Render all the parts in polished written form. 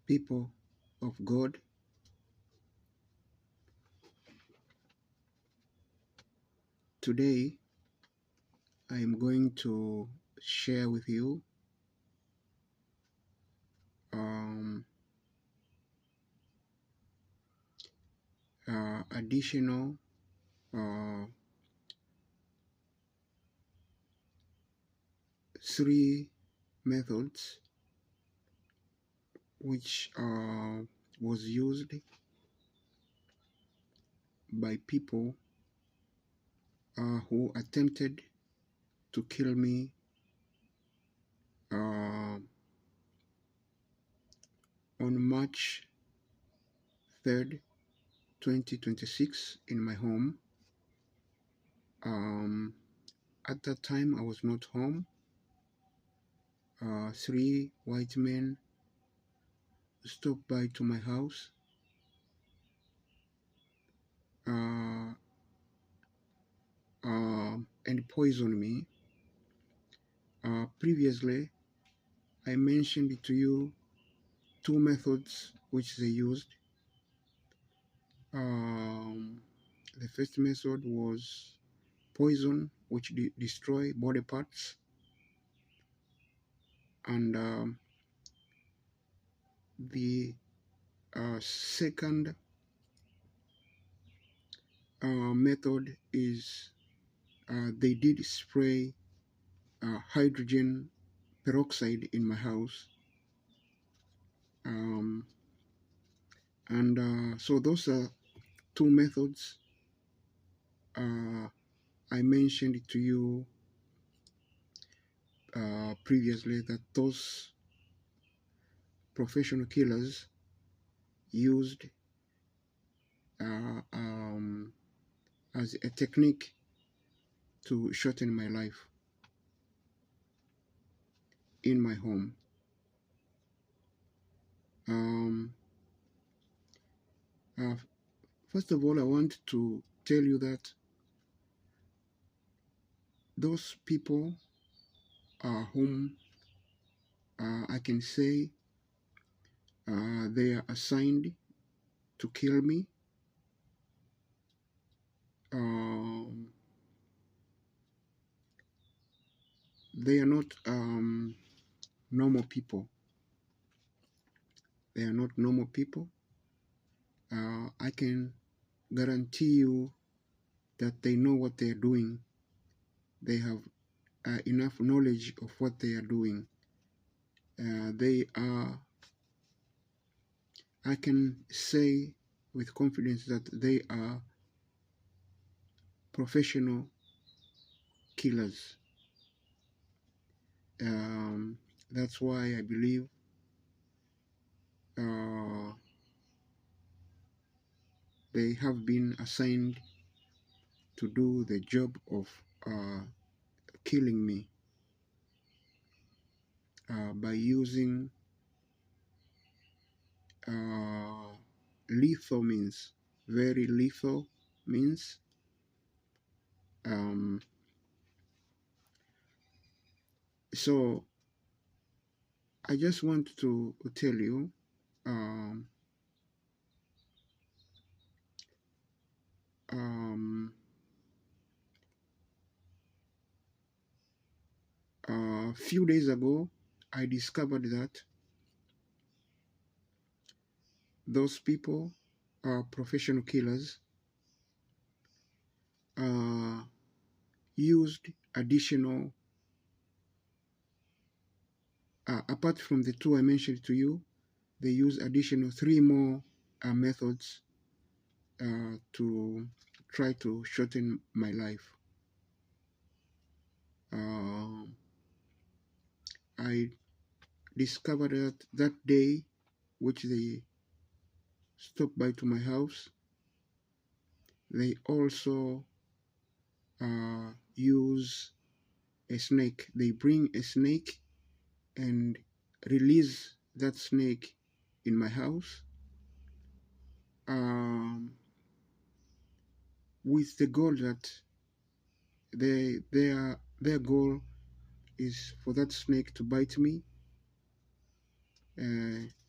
people of God. Today, I am going to share with you additional uh, 3 methods which was used by people who attempted to kill me on March 3rd, 2026 in my home. At that time, I was not home. 3 white men stopped by to my house and poisoned me. Previously, I mentioned to you 2 methods which they used. The first method was poison, which destroy body parts, and the second method is they did spray hydrogen peroxide in my house, and so those are 2 methods I mentioned to you previously, that those professional killers used as a technique to shorten my life in my home. First of all, I want to tell you that those people whom I can say they are assigned to kill me, they are not normal people. They are not normal people. I can guarantee you that they know what they are doing. They have enough knowledge of what they are doing. They are, I can say with confidence that they are professional killers. That's why I believe they have been assigned to do the job of killing me by using lethal means, very lethal means. So I just want to tell you a few days ago, I discovered that those people are professional killers, used additional, apart from the 2 I mentioned to you, they use additional 3 more methods to try to shorten my life. I discovered that day which they stopped by to my house, they also use a snake. They bring a snake and release that snake in my house with the goal that their goal is for that snake to bite me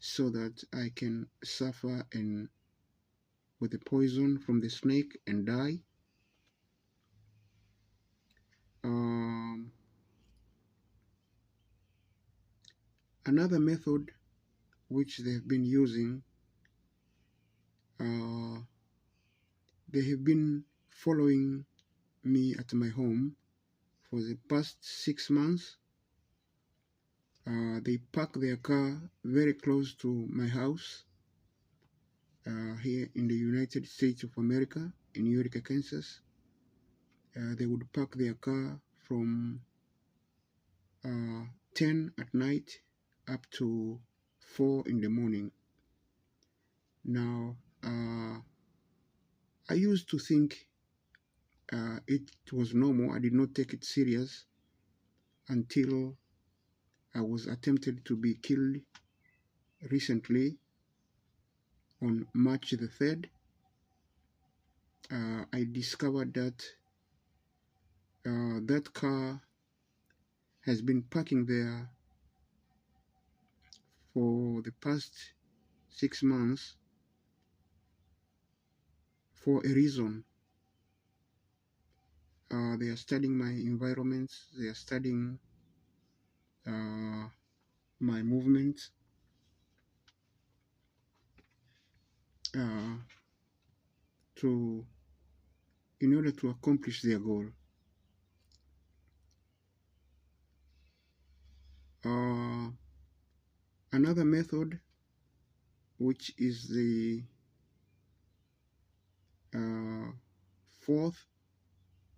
so that I can suffer and with the poison from the snake and die. Another method which they've been using, they have been following me at my home for the past 6 months. They park their car very close to my house here in the United States of America, in Eureka, Kansas. They would park their car from 10 at night up to 4 in the morning. Now, I used to think it was normal. I did not take it serious until I was attempted to be killed recently on March the 3rd. I discovered that that car has been parking there for the past 6 months for a reason. They are studying my environments. They are studying my movements. In order to accomplish their goal. Another method, which is the fourth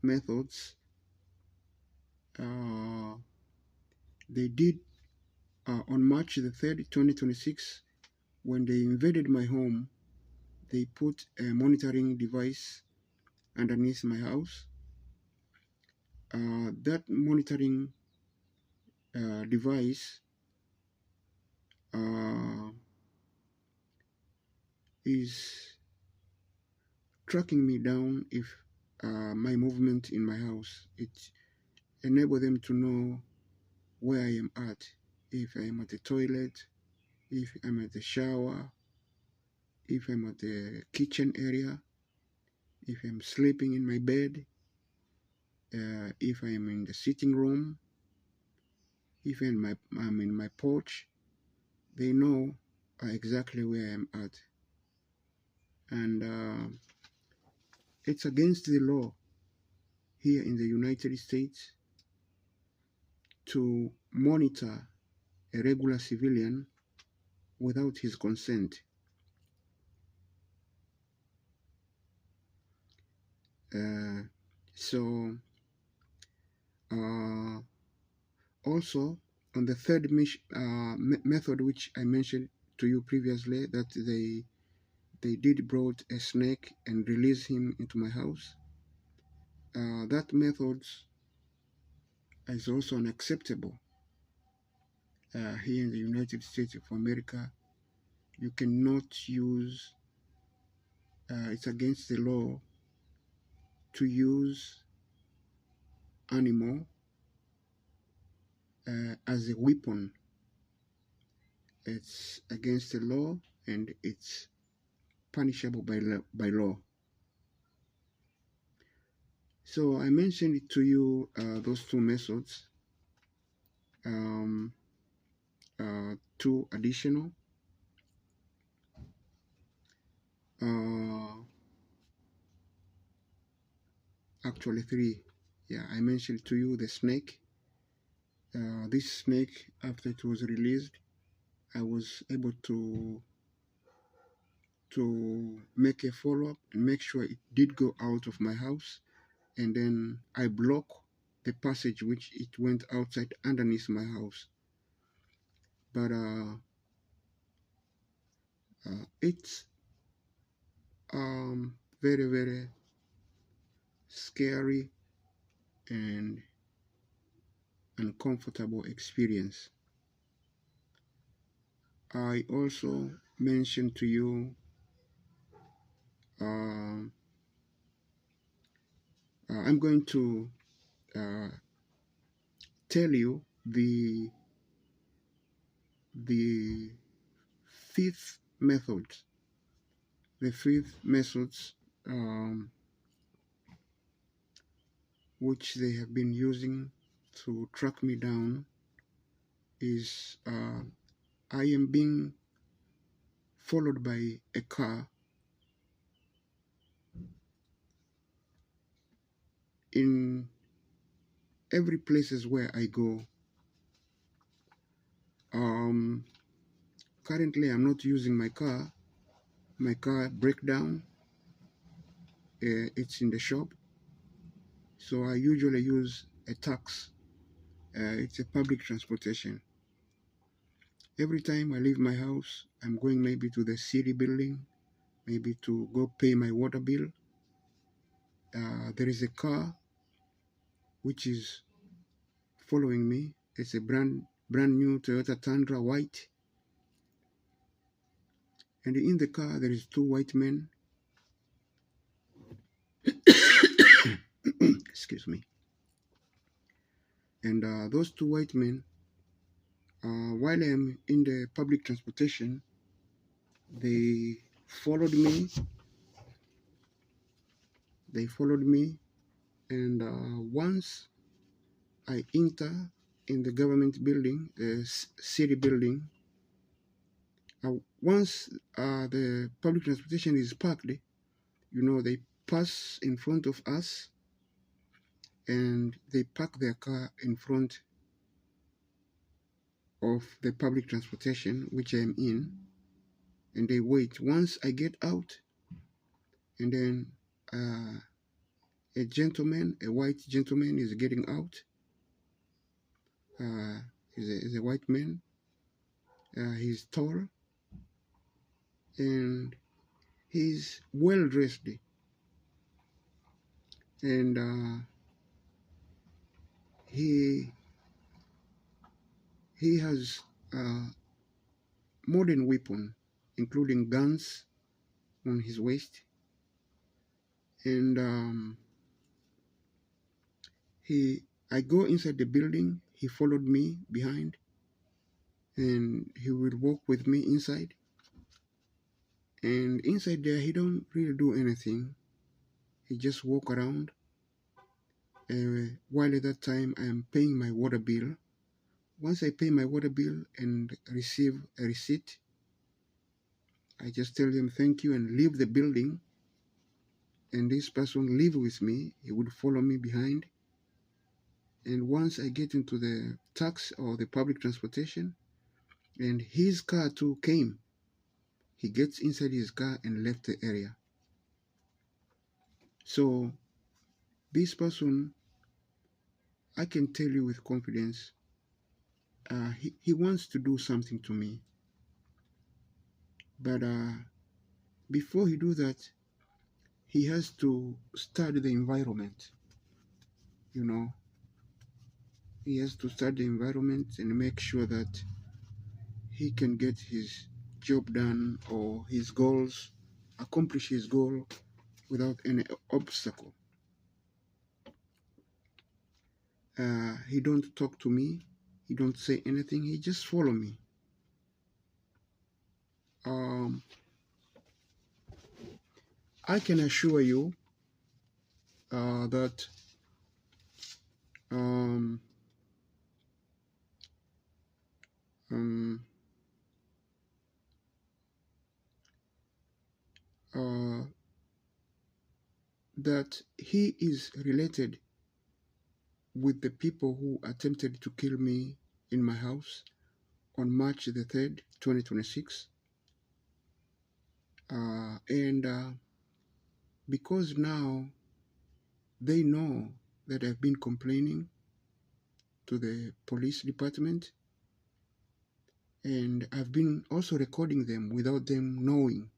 methods, they did on March the 3rd, 2026, when they invaded my home. They put a monitoring device underneath my house. That monitoring device is tracking me down if my movement in my house. It enables them to know where I am at, if I am at the toilet, if I'm at the shower, if I'm at the kitchen area, if I'm sleeping in my bed, if I'm in the sitting room, if I'm in my porch. They know exactly where I'm at. And it's against the law here in the United States to monitor a regular civilian without his consent. So also on the third method, which I mentioned to you previously, that they did brought a snake and release him into my house. That method is also unacceptable here in the United States of America. You cannot use, it's against the law to use animal as a weapon. It's against the law and it's punishable by law. So I mentioned it to you, those two methods, two additional. Actually three. Yeah, I mentioned to you the snake. This snake, after it was released, I was able to make a follow-up and make sure it did go out of my house, and then I block the passage which it went outside underneath my house. But it's very, very scary and uncomfortable experience. I also mentioned to you I'm going to tell you the fifth method. The fifth methods which they have been using to track me down is I am being followed by a car in every places where I go. Currently I'm not using my car. My car break down. It's in the shop, so I usually use a taxi. It's a public transportation. Every time I leave my house, I'm going maybe to the city building, maybe to go pay my water bill. There is a car which is following me. It's a brand new Toyota Tundra white, and in the car there is two white men. Excuse me. And those two white men, while I'm in the public transportation, they followed me. And once I enter in the government building, the city building, once the public transportation is parked, they pass in front of us, and they park their car in front of the public transportation which I'm in, and they wait. Once I get out, and then a white gentleman is getting out. He's a white man. He's tall, and he's well dressed, and he has modern weapon, including guns on his waist, and I go inside the building. He followed me behind, and he will walk with me inside. And inside there, he don't really do anything. He just walk around. While at that time, I am paying my water bill. Once I pay my water bill and receive a receipt, I just tell him thank you and leave the building. And this person live with me. He would follow me behind. And once I get into the taxi or the public transportation, and his car too came, he gets inside his car and left the area. So this person, I can tell you with confidence, he wants to do something to me. But before he do that, he has to study the environment. He has to study the environment and make sure that he can get his job done or his goals, accomplish his goal without any obstacle. He don't talk to me. He don't say anything. He just follow me. I can assure you that that he is related with the people who attempted to kill me in my house on March the 3rd, 2026. And because now they know that I've been complaining to the police department, and I've been also recording them without them knowing,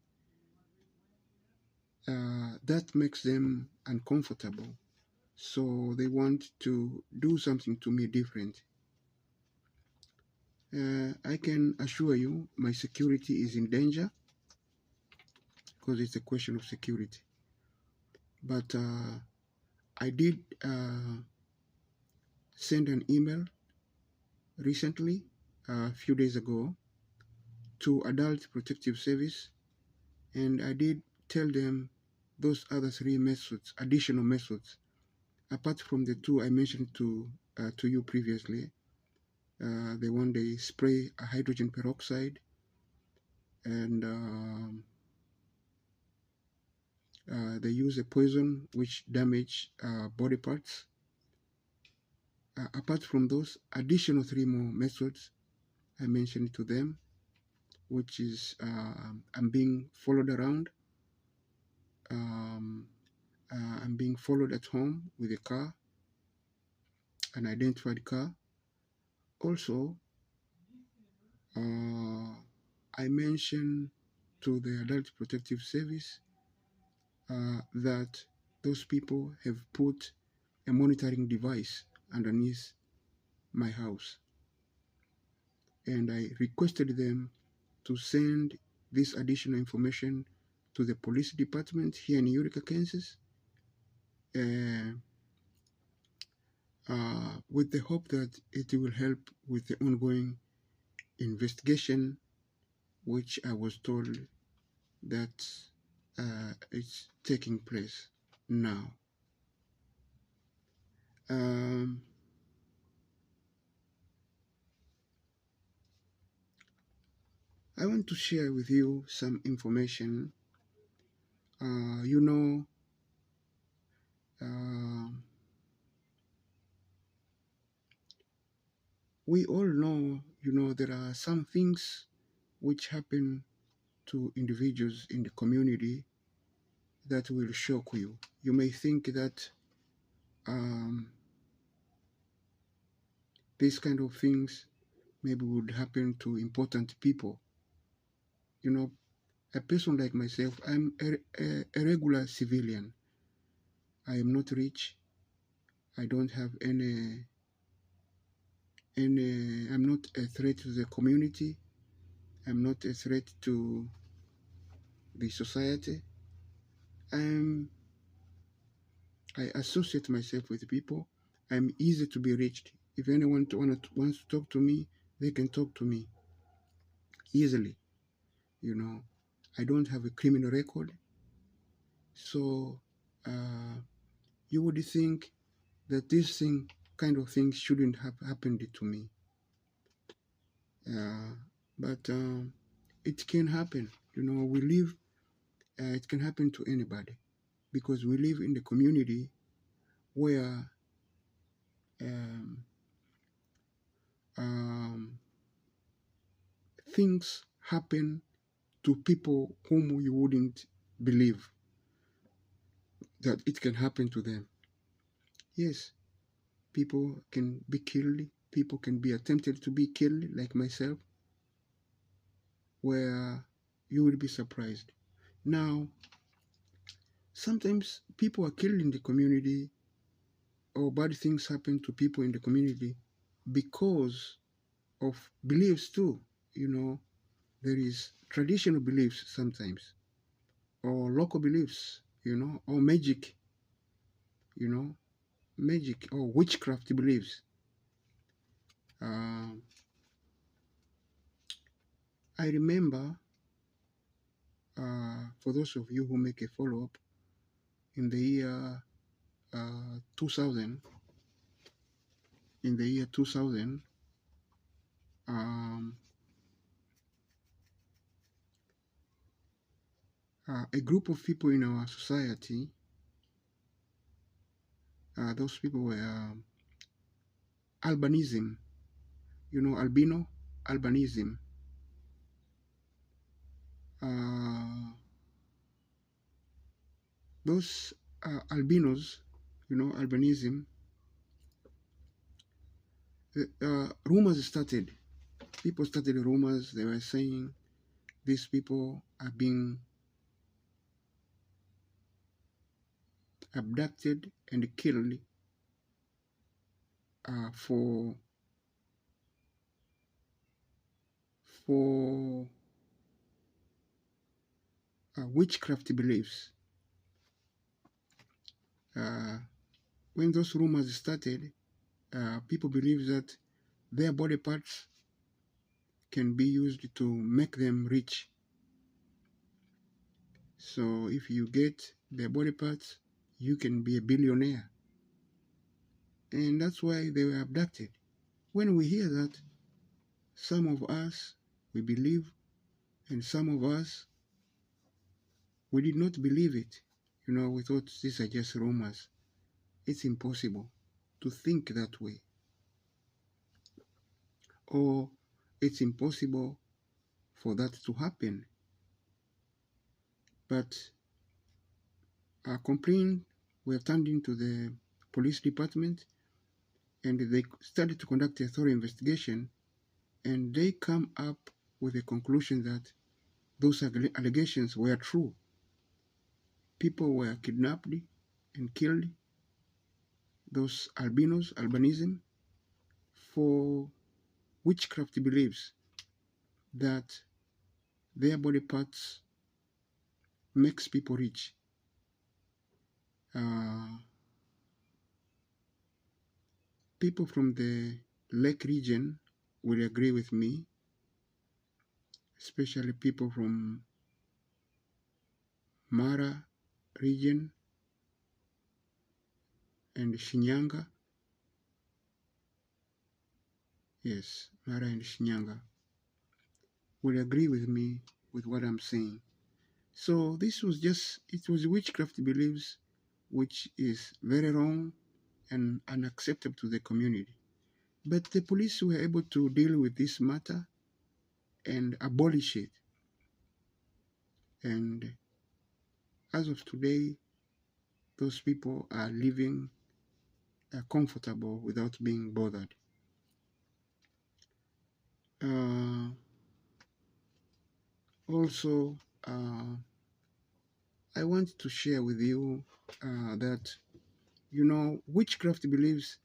that makes them uncomfortable. So they want to do something to me different. I can assure you my security is in danger, because it's a question of security. But I did send an email recently, a few days ago, to Adult Protective Service, and I did tell them those other three methods, additional methods, apart from the two I mentioned to you previously. The one they spray a hydrogen peroxide, and they use a poison which damage body parts. Apart from those additional three more methods I mentioned to them, which is I'm being followed around. I'm being followed at home with a car, an identified car. Also, I mentioned to the Adult Protective Service that those people have put a monitoring device underneath my house. And I requested them to send this additional information to the police department here in Eureka, Kansas, with the hope that it will help with the ongoing investigation, which I was told that it's taking place now. I want to share with you some information. You know, we all know, there are some things which happen to individuals in the community that will shock you. You may think that these kind of things maybe would happen to important people. A person like myself, I'm a regular civilian. I am not rich. I don't have any, I'm not a threat to the community. I'm not a threat to the society. I associate myself with people. I'm easy to be reached. If anyone wants to talk to me, they can talk to me easily. I don't have a criminal record. So you would think that this kind of thing shouldn't have happened to me. But it can happen. We live, it can happen to anybody because we live in the community where things happen to people whom you wouldn't believe that it can happen to them. Yes, people can be killed, people can be attempted to be killed, like myself, where you will be surprised. Now, sometimes people are killed in the community or bad things happen to people in the community because of beliefs too. There is traditional beliefs sometimes, or local beliefs, or magic, magic or witchcraft beliefs. I remember, for those of you who make a follow-up, in the year 2000, a group of people in our society, those people were albinism, albino, albinism. Those albinos, albinism, rumors started. People started rumors. They were saying these people are being abducted and killed for witchcraft beliefs. When those rumors started, people believed that their body parts can be used to make them rich. So if you get their body parts, you can be a billionaire. And that's why they were abducted. When we hear that, some of us, we believe, and some of us, we did not believe it. We thought these are just rumors. It's impossible to think that way. Or it's impossible for that to happen. But our complaint were turned into the police department, and they started to conduct a thorough investigation, and they come up with a conclusion that those allegations were true. People were kidnapped and killed, those albinism, for witchcraft beliefs that their body parts makes people rich. People from the Lake region will agree with me, especially people from Mara region and Shinyanga. Yes, Mara and Shinyanga will agree with me with what I'm saying. So this was it was witchcraft beliefs, which is very wrong and unacceptable to the community. But the police were able to deal with this matter and abolish it. And as of today, those people are living comfortable without being bothered. Also, I want to share with you that, witchcraft beliefs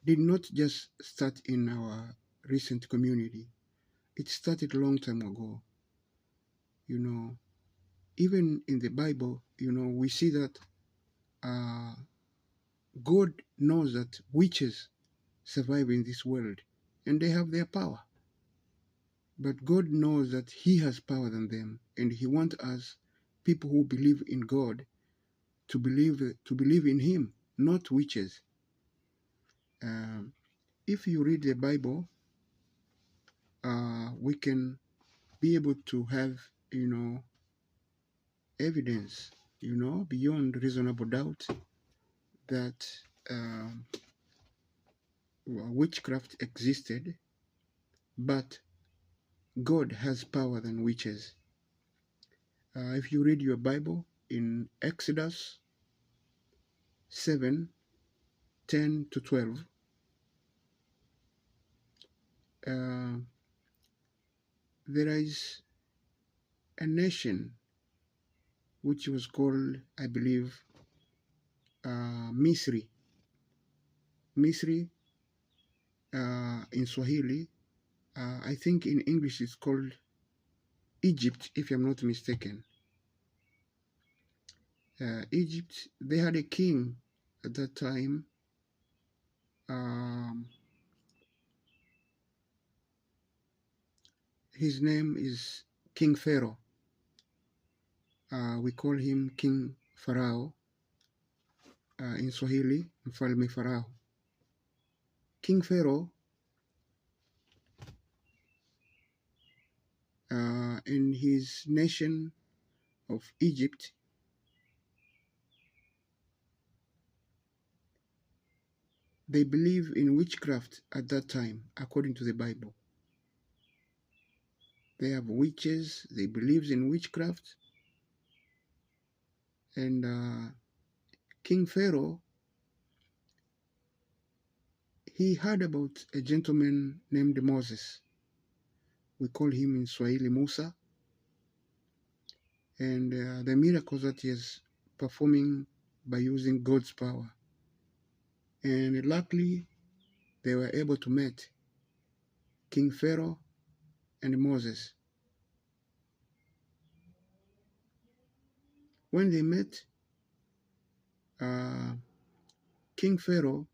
did not just start in our recent community. It started a long time ago. Even in the Bible, we see that God knows that witches survive in this world and they have their power. But God knows that He has power than them, and He wants us, people who believe in God, to believe in Him, not witches. If you read the Bible, we can be able to have, evidence, beyond reasonable doubt that witchcraft existed, but God has power than witches. If you read your Bible in Exodus 7:10-12, there is a nation which was called, I believe, Misri. Misri in Swahili, I think in English it's called Egypt, if I'm not mistaken. Egypt, they had a king at that time. His name is King Pharaoh. We call him King Pharaoh in Swahili, Mfalme Pharaoh. King Pharaoh in his nation of Egypt, they believe in witchcraft at that time, according to the Bible. They have witches, they believe in witchcraft. And King Pharaoh, he heard about a gentleman named Moses. We call him in Swahili Musa. And the miracles that he is performing by using God's power. And luckily, they were able to meet King Pharaoh and Moses. When they met, King Pharaoh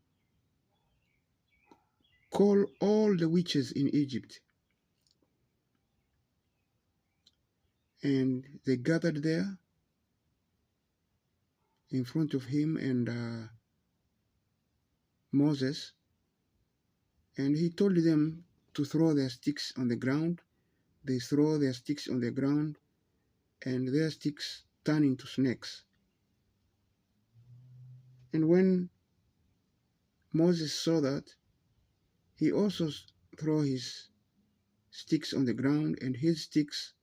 called all the witches in Egypt And they gathered there in front of him and Moses, and he told them to throw their sticks on the ground. They throw their sticks on the ground, and their sticks turn into snakes. And when Moses saw that, he also threw his sticks on the ground, and his sticks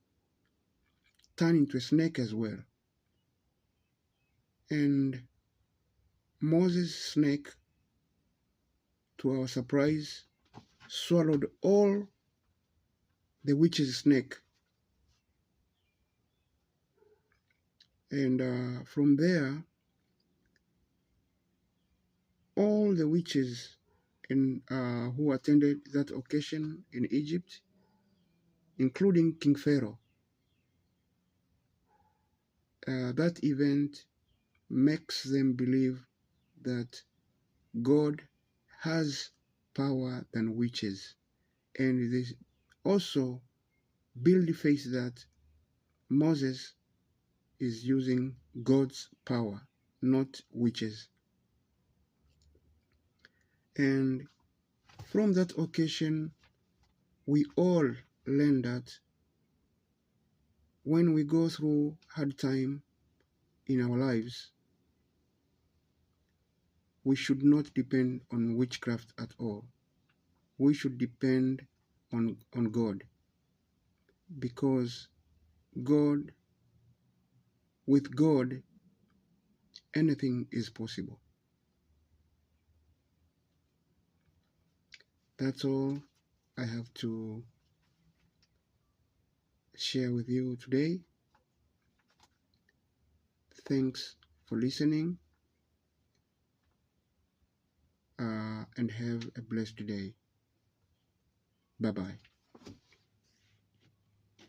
turned into a snake as well. And Moses' snake, to our surprise, swallowed all the witch's snake. And from there, all the witches who attended that occasion in Egypt, including King Pharaoh, that event makes them believe that God has power than witches. And they also build faith that Moses is using God's power, not witches. And from that occasion, we all learn that when we go through hard time in our lives, we should not depend on witchcraft at all. We should depend on God, because God, with God, anything is possible. That's all I have to share with you today. Thanks for listening, and have a blessed day. Bye-bye.